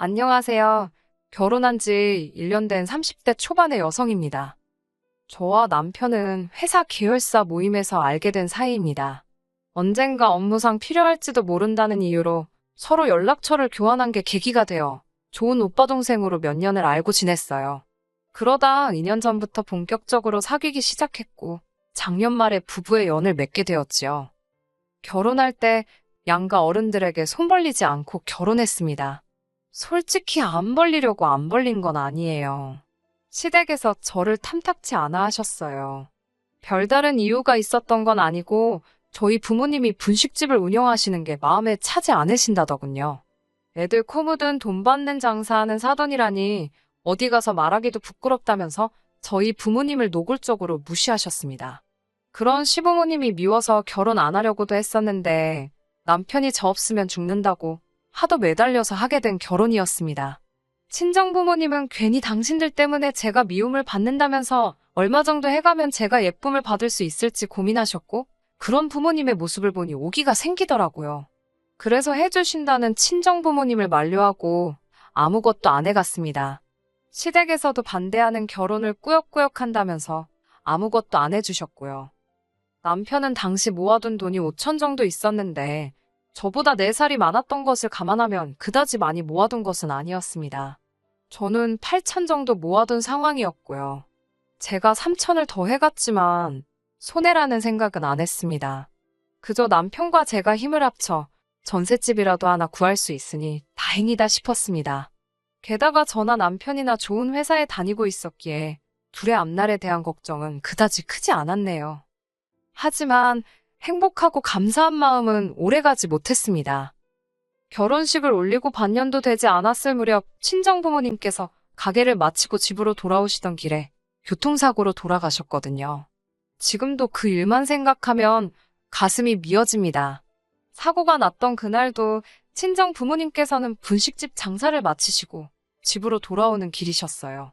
안녕하세요. 결혼한 지 1년 된 30대 초반의 여성입니다. 저와 남편은 회사 계열사 모임에서 알게 된 사이입니다. 언젠가 업무상 필요할지도 모른다는 이유로 서로 연락처를 교환한 게 계기가 되어 좋은 오빠 동생으로 몇 년을 알고 지냈어요. 그러다 2년 전부터 본격적으로 사귀기 시작했고 작년 말에 부부의 연을 맺게 되었지요. 결혼할 때 양가 어른들에게 손 벌리지 않고 결혼했습니다. 솔직히 안 벌리려고 안 벌린 건 아니에요. 시댁에서 저를 탐탁치 않아 하셨어요. 별다른 이유가 있었던 건 아니고 저희 부모님이 분식집을 운영하시는 게 마음에 차지 않으신다더군요. 애들 코 묻은 돈 받는 장사하는 사돈이라니 어디 가서 말하기도 부끄럽다면서 저희 부모님을 노골적으로 무시하셨습니다. 그런 시부모님이 미워서 결혼 안 하려고도 했었는데 남편이 저 없으면 죽는다고 하도 매달려서 하게 된 결혼이었습니다. 친정부모님은 괜히 당신들 때문에 제가 미움을 받는다면서 얼마 정도 해가면 제가 예쁨을 받을 수 있을지 고민하셨고 그런 부모님의 모습을 보니 오기가 생기더라고요. 그래서 해주신다는 친정부모님을 만류하고 아무것도 안 해갔습니다. 시댁에서도 반대하는 결혼을 꾸역꾸역 한다면서 아무것도 안 해주셨고요. 남편은 당시 모아둔 돈이 5천 정도 있었는데 저보다 4살이 많았던 것을 감안하면 그다지 많이 모아둔 것은 아니었습니다. 저는 8천 정도 모아둔 상황이었고요. 제가 3천을 더 해갔지만 손해라는 생각은 안 했습니다. 그저 남편과 제가 힘을 합쳐 전셋집이라도 하나 구할 수 있으니 다행이다 싶었습니다. 게다가 저나 남편이나 좋은 회사에 다니고 있었기에 둘의 앞날에 대한 걱정은 그다지 크지 않았네요. 하지만 행복하고 감사한 마음은 오래가지 못했습니다. 결혼식을 올리고 반년도 되지 않았을 무렵 친정부모님께서 가게를 마치고 집으로 돌아오시던 길에 교통사고로 돌아가셨거든요. 지금도 그 일만 생각하면 가슴이 미어집니다. 사고가 났던 그날도 친정부모님께서는 분식집 장사를 마치시고 집으로 돌아오는 길이셨어요.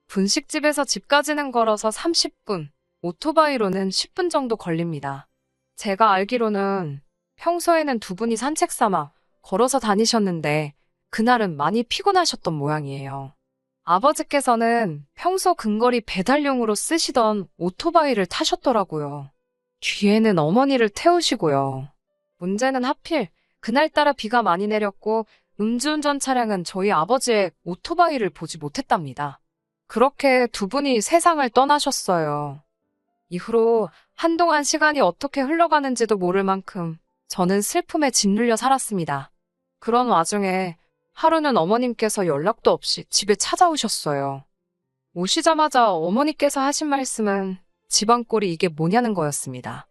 분식집에서 집까지는 걸어서 30분, 오토바이로는 10분 정도 걸립니다. 제가 알기로는 평소에는 두 분이 산책 삼아 걸어서 다니셨는데 그날은 많이 피곤하셨던 모양이에요. 아버지께서는 평소 근거리 배달용으로 쓰시던 오토바이를 타셨더라고요. 뒤에는 어머니를 태우시고요. 문제는 하필 그날따라 비가 많이 내렸고 음주운전 차량은 저희 아버지의 오토바이를 보지 못했답니다. 그렇게 두 분이 세상을 떠나셨어요. 이후로 한동안 시간이 어떻게 흘러가는지도 모를 만큼 저는 슬픔에 짓눌려 살았습니다. 그런 와중에 하루는 어머님께서 연락도 없이 집에 찾아오셨어요. 오시자마자 어머니께서 하신 말씀은 집안꼴이 이게 뭐냐는 거였습니다.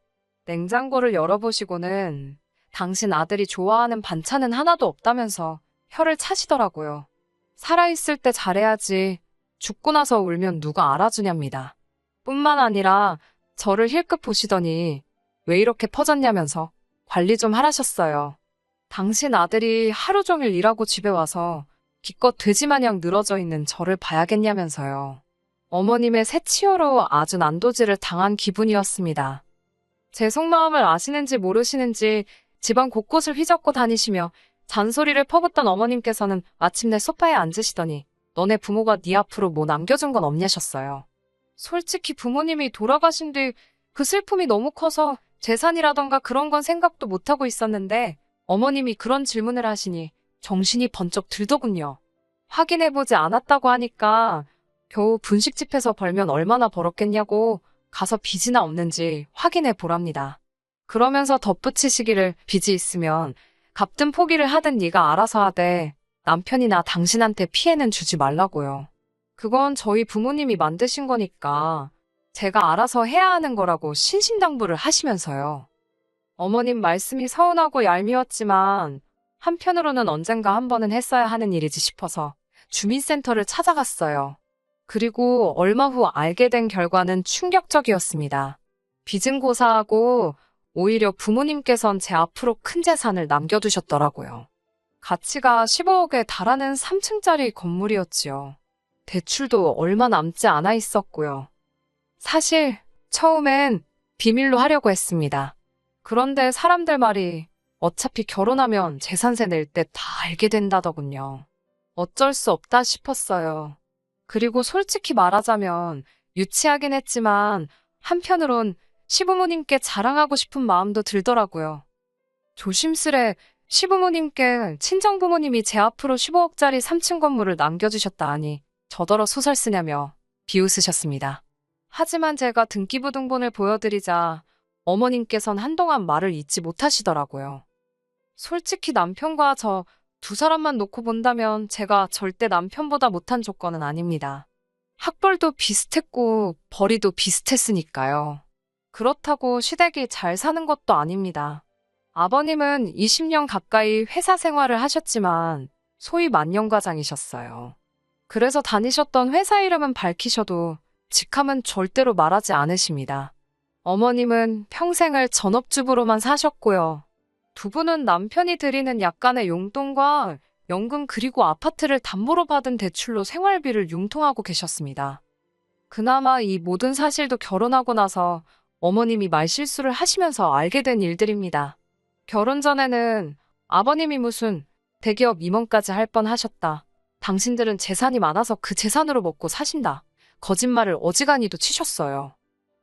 냉장고를 열어보시고는 당신 아들이 좋아하는 반찬은 하나도 없다면서 혀를 차시더라고요. 살아있을 때 잘해야지 죽고 나서 울면 누가 알아주냐입니다. 뿐만 아니라 저를 힐끗 보시더니 왜 이렇게 퍼졌냐면서 관리 좀 하라셨어요. 당신 아들이 하루 종일 일하고 집에 와서 기껏 돼지마냥 늘어져 있는 저를 봐야겠냐면서요. 어머님의 새치어로 아주 난도질을 당한 기분이었습니다. 제 속마음을 아시는지 모르시는지 집안 곳곳을 휘젓고 다니시며 잔소리를 퍼붓던 어머님께서는 마침내 소파에 앉으시더니 너네 부모가 네 앞으로 뭐 남겨준 건 없냐셨어요. 솔직히 부모님이 돌아가신 뒤 그 슬픔이 너무 커서 재산이라던가 그런 건 생각도 못하고 있었는데 어머님이 그런 질문을 하시니 정신이 번쩍 들더군요. 확인해보지 않았다고 하니까 겨우 분식집에서 벌면 얼마나 벌었겠냐고 가서 빚이나 없는지 확인해 보랍니다. 그러면서 덧붙이시기를 빚이 있으면 갚든 포기를 하든 네가 알아서 하되 남편이나 당신한테 피해는 주지 말라고요. 그건 저희 부모님이 만드신 거니까 제가 알아서 해야 하는 거라고 신신당부를 하시면서요. 어머님 말씀이 서운하고 얄미웠지만 한편으로는 언젠가 한 번은 했어야 하는 일이지 싶어서 주민센터를 찾아갔어요. 그리고 얼마 후 알게 된 결과는 충격적이었습니다. 빚은 고사하고 오히려 부모님께선 제 앞으로 큰 재산을 남겨두셨더라고요. 가치가 15억에 달하는 3층짜리 건물이었지요. 대출도 얼마 남지 않아 있었고요. 사실 처음엔 비밀로 하려고 했습니다. 그런데 사람들 말이 어차피 결혼하면 재산세 낼 때 다 알게 된다더군요. 어쩔 수 없다 싶었어요. 그리고 솔직히 말하자면 유치하긴 했지만 한편으론 시부모님께 자랑하고 싶은 마음도 들더라고요. 조심스레 시부모님께 친정부모님이 제 앞으로 15억짜리 3층 건물을 남겨주셨다 하니 저더러 소설 쓰냐며 비웃으셨습니다. 하지만 제가 등기부등본을 보여드리자 어머님께선 한동안 말을 잇지 못하시더라고요. 솔직히 남편과 저 두 사람만 놓고 본다면 제가 절대 남편보다 못한 조건은 아닙니다. 학벌도 비슷했고 벌이도 비슷했으니까요. 그렇다고 시댁이 잘 사는 것도 아닙니다. 아버님은 20년 가까이 회사 생활을 하셨지만 소위 만년과장이셨어요. 그래서 다니셨던 회사 이름은 밝히셔도 직함은 절대로 말하지 않으십니다. 어머님은 평생을 전업주부로만 사셨고요. 두 분은 남편이 드리는 약간의 용돈과 연금 그리고 아파트를 담보로 받은 대출로 생활비를 융통하고 계셨습니다. 그나마 이 모든 사실도 결혼하고 나서 어머님이 말실수를 하시면서 알게 된 일들입니다. 결혼 전에는 아버님이 무슨 대기업 임원까지 할 뻔하셨다. 당신들은 재산이 많아서 그 재산으로 먹고 사신다. 거짓말을 어지간히도 치셨어요.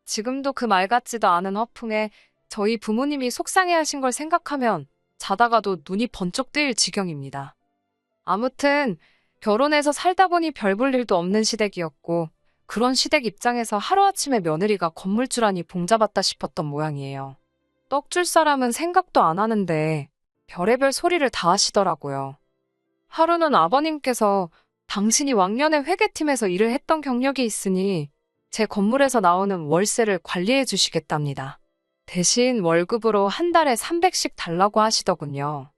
지금도 그 말 같지도 않은 허풍에 저희 부모님이 속상해하신 걸 생각하면 자다가도 눈이 번쩍 뜨일 지경입니다. 아무튼 결혼해서 살다 보니 별 볼 일도 없는 시댁이었고 그런 시댁 입장에서 하루아침에 며느리가 건물주라니 봉잡았다 싶었던 모양이에요. 떡 줄 사람은 생각도 안 하는데 별의별 소리를 다 하시더라고요. 하루는 아버님께서 당신이 왕년에 회계팀에서 일을 했던 경력이 있으니 제 건물에서 나오는 월세를 관리해 주시겠답니다. 대신 월급으로 한 달에 300씩 달라고 하시더군요.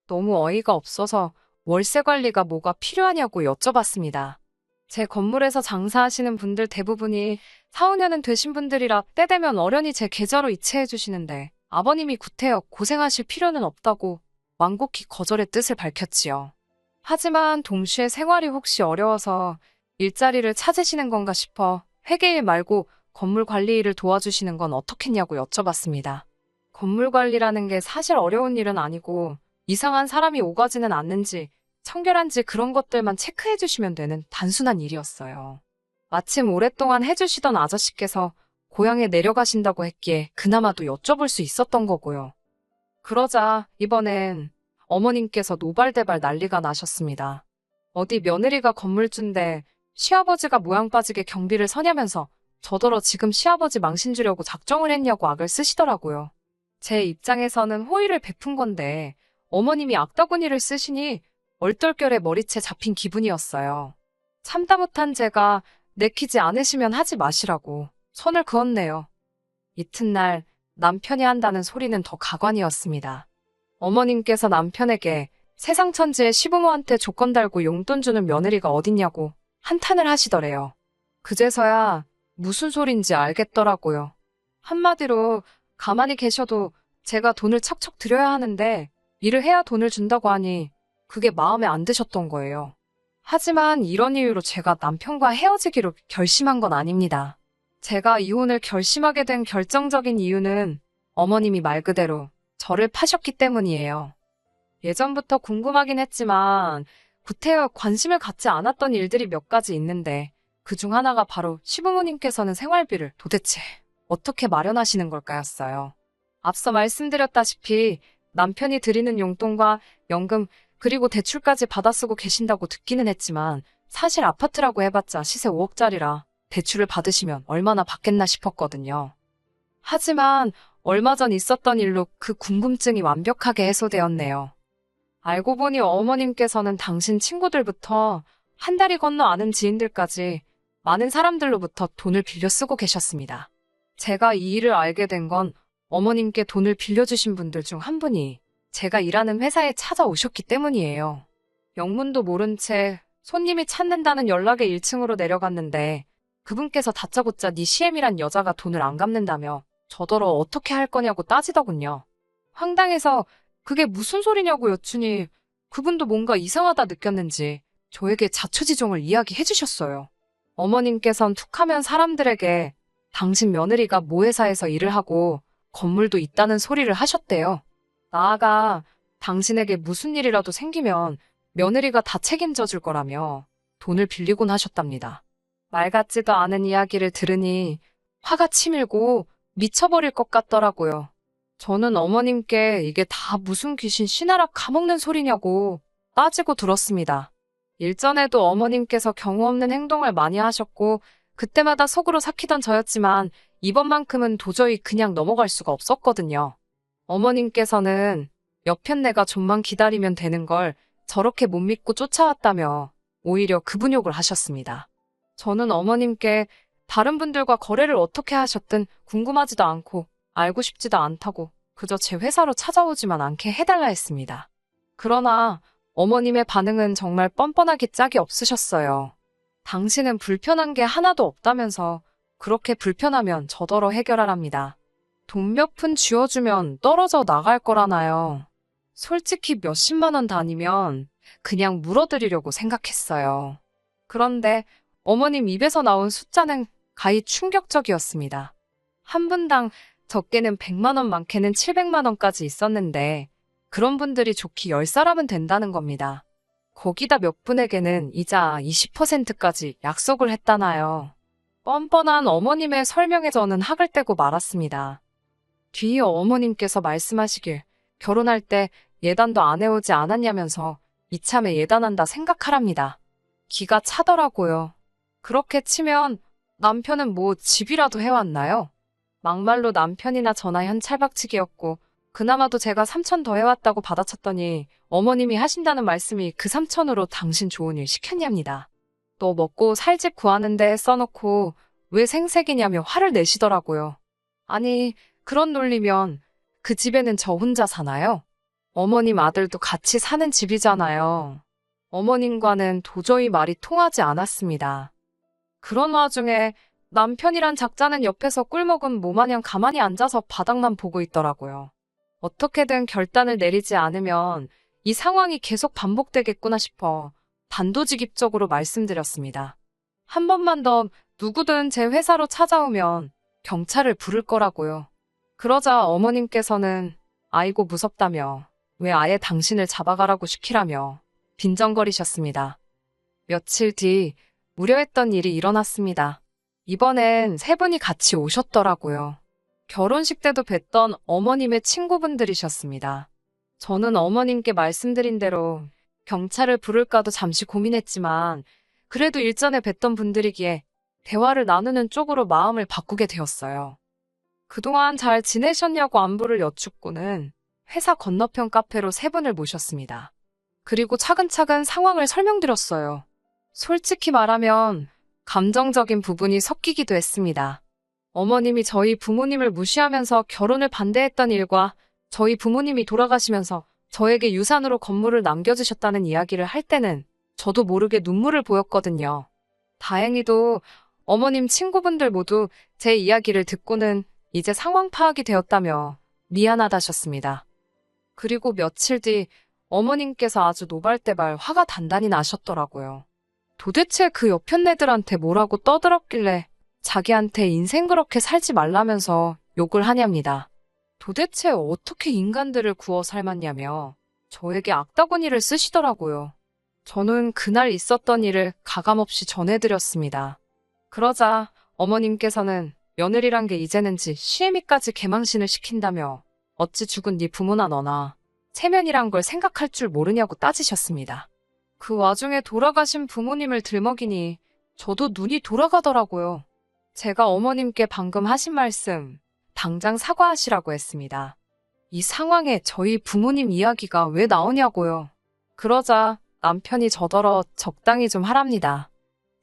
너무 어이가 없어서 월세 관리가 뭐가 필요하냐고 여쭤봤습니다. 제 건물에서 장사하시는 분들 대부분이 4, 5년은 되신 분들이라 때 되면 어련히 제 계좌로 이체해 주시는데 아버님이 구태여 고생하실 필요는 없다고 완곡히 거절의 뜻을 밝혔지요. 하지만 동시에 생활이 혹시 어려워서 일자리를 찾으시는 건가 싶어 회계일 말고 건물 관리 일을 도와주시는 건 어떻겠냐고 여쭤봤습니다. 건물 관리라는 게 사실 어려운 일은 아니고 이상한 사람이 오가지는 않는지 청결한지 그런 것들만 체크해 주시면 되는 단순한 일이었어요. 마침 오랫동안 해주시던 아저씨께서 고향에 내려가신다고 했기에 그나마도 여쭤볼 수 있었던 거고요. 그러자 이번엔 어머님께서 노발대발 난리가 나셨습니다. 어디 며느리가 건물주인데 시아버지가 모양 빠지게 경비를 서냐면서 저더러 지금 시아버지 망신 주려고 작정을 했냐고 악을 쓰시더라고요. 제 입장에서는 호의를 베푼 건데 어머님이 악다구니를 쓰시니 얼떨결에 머리채 잡힌 기분이었어요. 참다 못한 제가 내키지 않으시면 하지 마시라고 선을 그었네요. 이튿날 남편이 한다는 소리는 더 가관이었습니다. 어머님께서 남편에게 세상 천지에 시부모한테 조건 달고 용돈 주는 며느리가 어딨냐고 한탄을 하시더래요. 그제서야 무슨 소린지 알겠더라고요. 한마디로 가만히 계셔도 제가 돈을 척척 드려야 하는데 일을 해야 돈을 준다고 하니 그게 마음에 안 드셨던 거예요. 하지만 이런 이유로 제가 남편과 헤어지기로 결심한 건 아닙니다. 제가 이혼을 결심하게 된 결정적인 이유는 어머님이 말 그대로 저를 파셨기 때문이에요. 예전부터 궁금하긴 했지만 구태여 관심을 갖지 않았던 일들이 몇 가지 있는데 그중 하나가 바로 시부모님께서는 생활비를 도대체 어떻게 마련하시는 걸까였어요. 앞서 말씀드렸다시피 남편이 드리는 용돈과 연금 그리고 대출까지 받아쓰고 계신다고 듣기는 했지만 사실 아파트라고 해봤자 시세 5억짜리라 대출을 받으시면 얼마나 받겠나 싶었거든요. 하지만 얼마 전 있었던 일로 그 궁금증이 완벽하게 해소되었네요. 알고 보니 어머님께서는 당신 친구들부터 한 다리 건너 아는 지인들까지 많은 사람들로부터 돈을 빌려 쓰고 계셨습니다. 제가 이 일을 알게 된 건 어머님께 돈을 빌려주신 분들 중 한 분이 제가 일하는 회사에 찾아오셨기 때문이에요. 영문도 모른 채 손님이 찾는다는 연락에 1층으로 내려갔는데 그분께서 다짜고짜 네 CM이란 여자가 돈을 안 갚는다며 저더러 어떻게 할 거냐고 따지더군요. 황당해서 그게 무슨 소리냐고 여쭈니 그분도 뭔가 이상하다 느꼈는지 저에게 자초지종을 이야기해 주셨어요. 어머님께선 툭하면 사람들에게 당신 며느리가 모 회사에서 일을 하고 건물도 있다는 소리를 하셨대요. 나아가 당신에게 무슨 일이라도 생기면 며느리가 다 책임져 줄 거라며 돈을 빌리곤 하셨답니다. 말 같지도 않은 이야기를 들으니 화가 치밀고 미쳐버릴 것 같더라고요. 저는 어머님께 이게 다 무슨 귀신 씨나락 가먹는 소리냐고 따지고 들었습니다. 일전에도 어머님께서 경우 없는 행동을 많이 하셨고 그때마다 속으로 삭히던 저였지만 이번만큼은 도저히 그냥 넘어갈 수가 없었거든요. 어머님께서는 여편네가 좀만 기다리면 되는 걸 저렇게 못 믿고 쫓아왔다며 오히려 급은욕을 하셨습니다. 저는 어머님께 다른 분들과 거래를 어떻게 하셨든 궁금하지도 않고 알고 싶지도 않다고 그저 제 회사로 찾아오지만 않게 해달라 했습니다. 그러나 어머님의 반응은 정말 뻔뻔하기 짝이 없으셨어요. 당신은 불편한 게 하나도 없다면서 그렇게 불편하면 저더러 해결하랍니다. 돈 몇 푼 쥐어주면 떨어져 나갈 거라나요. 솔직히 몇십만 원 단위면 그냥 물어드리려고 생각했어요. 그런데 어머님 입에서 나온 숫자는 가히 충격적이었습니다. 한 분당 적게는 100만 원, 많게는 700만 원까지 있었는데 그런 분들이 좋기 10사람은 된다는 겁니다. 거기다 몇 분에게는 이자 20%까지 약속을 했다나요. 뻔뻔한 어머님의 설명에 저는 학을 떼고 말았습니다. 뒤이어 어머님께서 말씀하시길 결혼할 때 예단도 안 해오지 않았냐면서 이참에 예단한다 생각하랍니다. 기가 차더라고요. 그렇게 치면 남편은 뭐 집이라도 해왔나요? 막말로 남편이나 저나 현찰박치기였고 그나마도 제가 3천 더 해왔다고 받아쳤더니 어머님이 하신다는 말씀이 그 3천으로 당신 좋은 일 시켰냐입니다. 또 먹고 살 집 구하는데 써놓고 왜 생색이냐며 화를 내시더라고요. 아니 그런 논리면 그 집에는 저 혼자 사나요? 어머님 아들도 같이 사는 집이잖아요. 어머님과는 도저히 말이 통하지 않았습니다. 그런 와중에 남편이란 작자는 옆에서 꿀먹은 모마냥 가만히 앉아서 바닥만 보고 있더라고요. 어떻게든 결단을 내리지 않으면 이 상황이 계속 반복되겠구나 싶어 단도직입적으로 말씀드렸습니다. 한 번만 더 누구든 제 회사로 찾아오면 경찰을 부를 거라고요. 그러자 어머님께서는 아이고 무섭다며 왜 아예 당신을 잡아가라고 시키라며 빈정거리셨습니다. 며칠 뒤 우려했던 일이 일어났습니다. 이번엔 세 분이 같이 오셨더라고요. 결혼식 때도 뵀던 어머님의 친구분들이셨습니다. 저는 어머님께 말씀드린 대로 경찰을 부를까도 잠시 고민했지만 그래도 일전에 뵀던 분들이기에 대화를 나누는 쪽으로 마음을 바꾸게 되었어요. 그동안 잘 지내셨냐고 안부를 여쭙고는 회사 건너편 카페로 세 분을 모셨습니다. 그리고 차근차근 상황을 설명드렸어요. 솔직히 말하면 감정적인 부분이 섞이기도 했습니다. 어머님이 저희 부모님을 무시하면서 결혼을 반대했던 일과 저희 부모님이 돌아가시면서 저에게 유산으로 건물을 남겨주셨다는 이야기를 할 때는 저도 모르게 눈물을 보였거든요. 다행히도 어머님 친구분들 모두 제 이야기를 듣고는 이제 상황 파악이 되었다며 미안하다셨습니다. 그리고 며칠 뒤 어머님께서 아주 노발대발 화가 단단히 나셨더라고요. 도대체 그 여편네들한테 뭐라고 떠들었길래 자기한테 인생 그렇게 살지 말라면서 욕을 하냐입니다. 도대체 어떻게 인간들을 구워 삶았냐며 저에게 악다구니를 쓰시더라고요. 저는 그날 있었던 일을 가감없이 전해드렸습니다. 그러자 어머님께서는 며느리란 게 이제는지 시애미까지 개망신을 시킨다며 어찌 죽은 네 부모나 너나 체면이란 걸 생각할 줄 모르냐고 따지셨습니다. 그 와중에 돌아가신 부모님을 들먹이니 저도 눈이 돌아가더라고요. 제가 어머님께 방금 하신 말씀 당장 사과하시라고 했습니다. 이 상황에 저희 부모님 이야기가 왜 나오냐고요. 그러자 남편이 저더러 적당히 좀 하랍니다.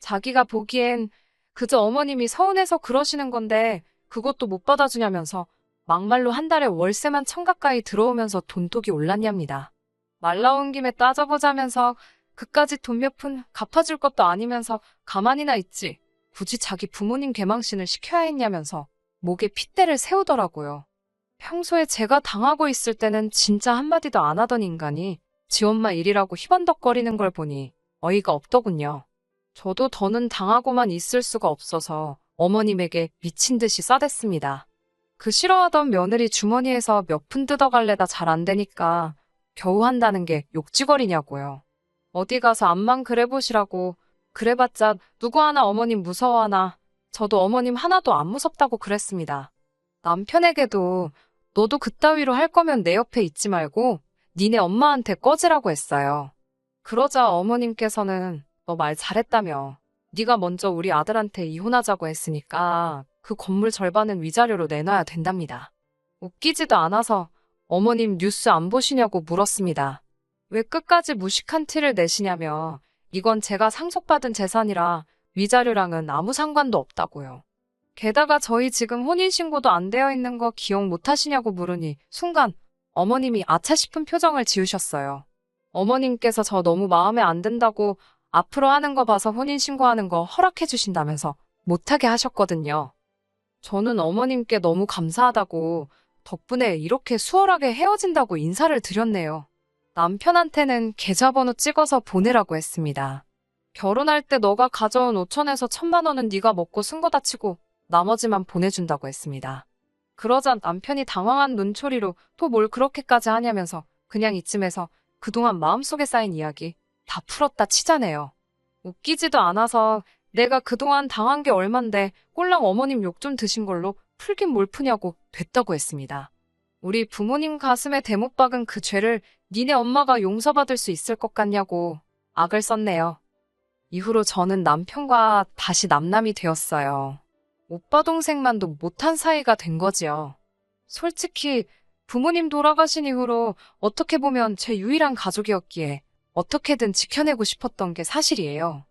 자기가 보기엔 그저 어머님이 서운해서 그러시는 건데 그것도 못 받아주냐면서 막말로 한 달에 월세만 1,000 가까이 들어오면서 돈독이 올랐냐입니다. 말 나온 김에 따져보자면서 그까지 돈 몇 푼 갚아줄 것도 아니면서 가만히나 있지. 굳이 자기 부모님 개망신을 시켜야 했냐면서 목에 핏대를 세우더라고요. 평소에 제가 당하고 있을 때는 진짜 한마디도 안 하던 인간이 지 엄마 일이라고 희번덕거리는 걸 보니 어이가 없더군요. 저도 더는 당하고만 있을 수가 없어서 어머님에게 미친 듯이 싸댔습니다. 그 싫어하던 며느리 주머니에서 몇 푼 뜯어갈래다 잘 안 되니까 겨우 한다는 게 욕지거리냐고요. 어디 가서 암만 그래 보시라고. 그래봤자 누구 하나 어머님 무서워하나. 저도 어머님 하나도 안 무섭다고 그랬습니다. 남편에게도 너도 그따위로 할 거면 내 옆에 있지 말고 니네 엄마한테 꺼지라고 했어요. 그러자 어머님께서는 너 말 잘했다며. 네가 먼저 우리 아들한테 이혼하자고 했으니까 그 건물 절반은 위자료로 내놔야 된답니다. 웃기지도 않아서 어머님 뉴스 안 보시냐고 물었습니다. 왜 끝까지 무식한 티를 내시냐며. 이건 제가 상속받은 재산이라 위자료랑은 아무 상관도 없다고요. 게다가 저희 지금 혼인신고도 안 되어 있는 거 기억 못 하시냐고 물으니 순간 어머님이 아차 싶은 표정을 지으셨어요. 어머님께서 저 너무 마음에 안 든다고 앞으로 하는 거 봐서 혼인신고하는 거 허락해 주신다면서 못하게 하셨거든요. 저는 어머님께 너무 감사하다고 덕분에 이렇게 수월하게 헤어진다고 인사를 드렸네요. 남편한테는 계좌번호 찍어서 보내라고 했습니다. 결혼할 때 너가 가져온 5천에서 1,000만 원은 네가 먹고 쓴 거다 치고 나머지만 보내준다고 했습니다. 그러자 남편이 당황한 눈초리로 또 뭘 그렇게까지 하냐면서 그냥 이쯤에서 그동안 마음속에 쌓인 이야기 다 풀었다 치자네요. 웃기지도 않아서 내가 그동안 당한 게 얼만데 꼴랑 어머님 욕 좀 드신 걸로 풀긴 뭘 푸냐고 됐다고 했습니다. 우리 부모님 가슴에 대못 박은 그 죄를 니네 엄마가 용서받을 수 있을 것 같냐고 악을 썼네요. 이후로 저는 남편과 다시 남남이 되었어요. 오빠 동생만도 못한 사이가 된 거지요. 솔직히 부모님 돌아가신 이후로 어떻게 보면 제 유일한 가족이었기에 어떻게든 지켜내고 싶었던 게 사실이에요.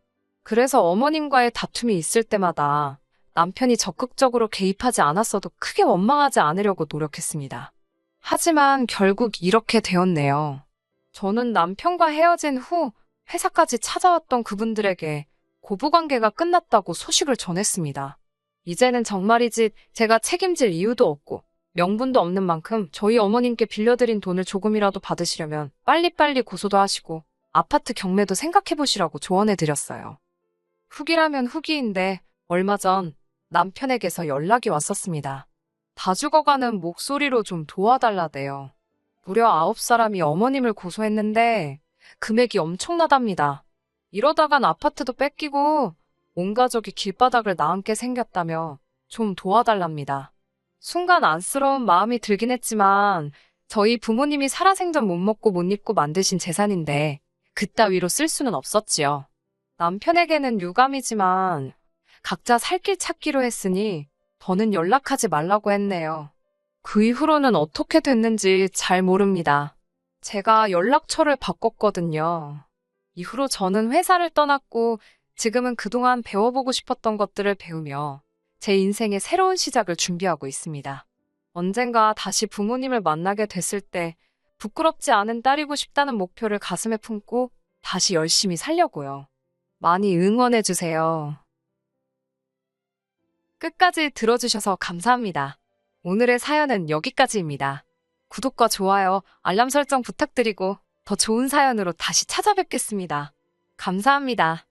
그래서 어머님과의 다툼이 있을 때마다 남편이 적극적으로 개입하지 않았어도 크게 원망하지 않으려고 노력했습니다. 하지만 결국 이렇게 되었네요. 저는 남편과 헤어진 후 회사까지 찾아왔던 그분들에게 고부관계가 끝났다고 소식을 전했습니다. 이제는 정말이지 제가 책임질 이유도 없고 명분도 없는 만큼 저희 어머님께 빌려드린 돈을 조금이라도 받으시려면 빨리빨리 고소도 하시고 아파트 경매도 생각해보시라고 조언해드렸어요. 후기라면 후기인데 얼마 전 남편에게서 연락이 왔었습니다. 다 죽어가는 목소리로 좀 도와달라대요. 무려 9사람이 어머님을 고소했는데 금액이 엄청나답니다. 이러다간 아파트도 뺏기고 온 가족이 길바닥을 나앉게 생겼다며 좀 도와달랍니다. 순간 안쓰러운 마음이 들긴 했지만 저희 부모님이 살아생전 못 먹고 못 입고 만드신 재산인데 그따위로 쓸 수는 없었지요. 남편에게는 유감이지만 각자 살 길 찾기로 했으니 더는 연락하지 말라고 했네요. 그 이후로는 어떻게 됐는지 잘 모릅니다. 제가 연락처를 바꿨거든요. 이후로 저는 회사를 떠났고 지금은 그동안 배워보고 싶었던 것들을 배우며 제 인생의 새로운 시작을 준비하고 있습니다. 언젠가 다시 부모님을 만나게 됐을 때 부끄럽지 않은 딸이고 싶다는 목표를 가슴에 품고 다시 열심히 살려고요. 많이 응원해주세요. 끝까지 들어주셔서 감사합니다. 오늘의 사연은 여기까지입니다. 구독과 좋아요, 알람 설정 부탁드리고 더 좋은 사연으로 다시 찾아뵙겠습니다. 감사합니다.